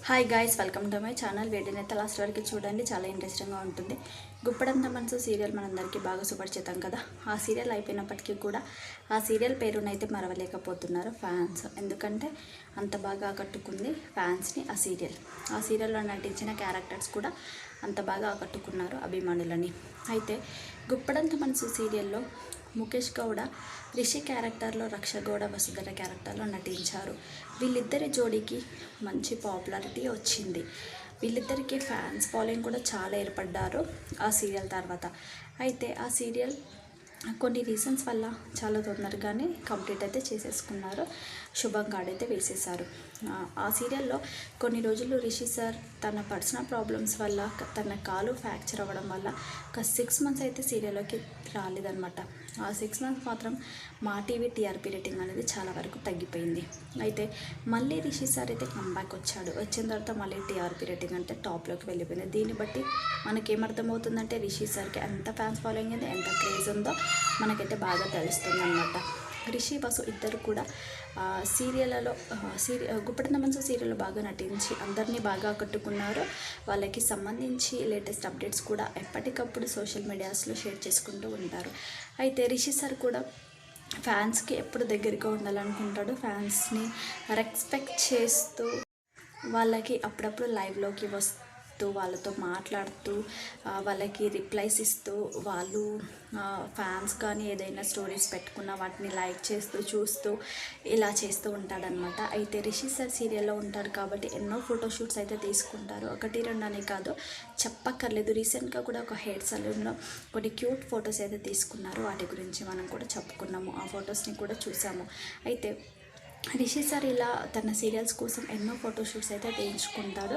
Hi guys, welcome to my channel. వీడియోనైతే last వరకు చూడండి, చాలా ఇంట్రెస్టింగ్గా ఉంటుంది. గుప్పడంత మనసు సీరియల్ మనందరికీ బాగా సుపరిచితం కదా. ఆ సీరియల్ అయిపోయినప్పటికీ కూడా ఆ సీరియల్ పేరునైతే మరవలేకపోతున్నారు ఫ్యాన్స్. ఎందుకంటే అంత బాగా ఆకట్టుకుంది ఫ్యాన్స్ని ఆ సీరియల్. ఆ సీరియల్లో నటించిన క్యారెక్టర్స్ కూడా అంత బాగా ఆకట్టుకున్నారు అభిమానులని. అయితే గుప్పడంత మనసు సీరియల్లో ముఖేష్ గౌడ రిషి క్యారెక్టర్లో, రక్ష గౌడ వసుధర క్యారెక్టర్లో నటించారు. వీళ్ళిద్దరి జోడీకి మంచి పాపులారిటీ వచ్చింది. వీళ్ళిద్దరికి ఫ్యాన్స్ ఫాలోయింగ్ కూడా చాలా ఏర్పడ్డారు ఆ సీరియల్ తర్వాత. అయితే ఆ సీరియల్ కొన్ని రీజన్స్ వల్ల చాలా తొందరగానే కంప్లీట్ అయితే చేసేసుకున్నారు. శుభం కార్డ్ అయితే వేసేశారు. ఆ సీరియల్లో కొన్ని రోజులు రిషి సార్ తన పర్సనల్ ప్రాబ్లమ్స్ వల్ల, తన కాలు ఫ్రాక్చర్ అవ్వడం వల్ల ఒక 6 months అయితే సీరియల్లోకి రాలేదన్నమాట. ఆ 6 months మాత్రం మా టీవీ టీఆర్పీ రేటింగ్ అనేది చాలా వరకు తగ్గిపోయింది. అయితే మళ్ళీ రిషి సార్ అయితే కంబ్యాక్ వచ్చాడు. వచ్చిన తర్వాత మళ్ళీ టీఆర్పీ రేటింగ్ అంటే టాప్లోకి వెళ్ళిపోయింది. దీన్ని బట్టి మనకేమర్థమవుతుందంటే రిషి సార్కి ఎంత ఫ్యాన్స్ ఫాలోయింగ్ ఉంది, ఎంత క్రేజ్ ఉందో మనకైతే బాగా తెలుస్తుంది అన్నమాట. రిషి వసు ఇద్దరు కూడా సీరియల్లో గుప్పడంత మనసు సీరియల్లో బాగా నటించి అందరినీ బాగా ఆకట్టుకున్నారు. వాళ్ళకి సంబంధించి లేటెస్ట్ అప్డేట్స్ కూడా ఎప్పటికప్పుడు సోషల్ మీడియాస్లో షేర్ చేసుకుంటూ ఉంటారు. అయితే రిషి సార్ కూడా ఫ్యాన్స్కి ఎప్పుడు దగ్గరగా ఉండాలనుకుంటాడు. ఫ్యాన్స్ని రెస్పెక్ట్ చేస్తూ వాళ్ళకి అప్పుడప్పుడు లైవ్లోకి వస్తూ వాళ్ళతో మాట్లాడుతూ వాళ్ళకి రిప్లైస్ ఇస్తూ, వాళ్ళు ఫ్యాన్స్ కానీ ఏదైనా స్టోరీస్ పెట్టుకున్న వాటిని లైక్ చేస్తూ చూస్తూ ఇలా చేస్తూ ఉంటాడనమాట. అయితే రిషి సార్ సీరియల్లో ఉంటాడు కాబట్టి ఎన్నో ఫోటోషూట్స్ అయితే తీసుకుంటారు. 1-2 అనే కాదు, చెప్పక్కర్లేదు. రీసెంట్గా కూడా ఒక హెయిర్ సలూన్లో కొన్ని క్యూట్ ఫొటోస్ అయితే తీసుకున్నారు. వాటి గురించి మనం కూడా చెప్పుకున్నాము, ఆ ఫొటోస్ని కూడా చూసాము. అయితే రిషి సార్ ఇలా తన సీరియల్స్ కోసం ఎన్నో ఫోటోషూట్స్ అయితే తీయించుకుంటాడు.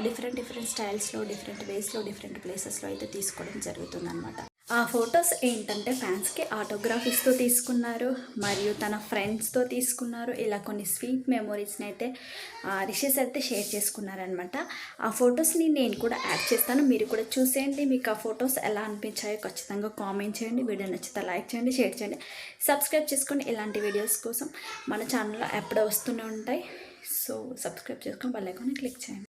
డిఫరెంట్ స్టైల్స్లో, డిఫరెంట్ వేస్లో, డిఫరెంట్ ప్లేసెస్లో అయితే తీసుకోవడం జరుగుతుందన్నమాట. ఆ ఫొటోస్ ఏంటంటే ఫ్యాన్స్కి ఆటోగ్రాఫ్ ఇస్తూ తీసుకున్నారు, మరియు తన ఫ్రెండ్స్తో తీసుకున్నారు. ఇలా కొన్ని స్వీట్ మెమొరీస్ని అయితే రిషి సార్ అయితే షేర్ చేసుకున్నారనమాట. ఆ ఫొటోస్ని నేను కూడా యాడ్ చేస్తాను, మీరు కూడా చూసేయండి. మీకు ఆ ఫొటోస్ ఎలా అనిపించాయో ఖచ్చితంగా కామెంట్ చేయండి. వీడియో నచ్చితే లైక్ చేయండి, షేర్ చేయండి, సబ్స్క్రైబ్ చేసుకోండి. ఇలాంటి వీడియోస్ కోసం మన ఛానల్లో ఎప్పుడో వస్తూనే ఉంటాయి. సో సబ్స్క్రైబ్ చేసుకొని బెల్ ఐకాన్ని క్లిక్ చేయండి.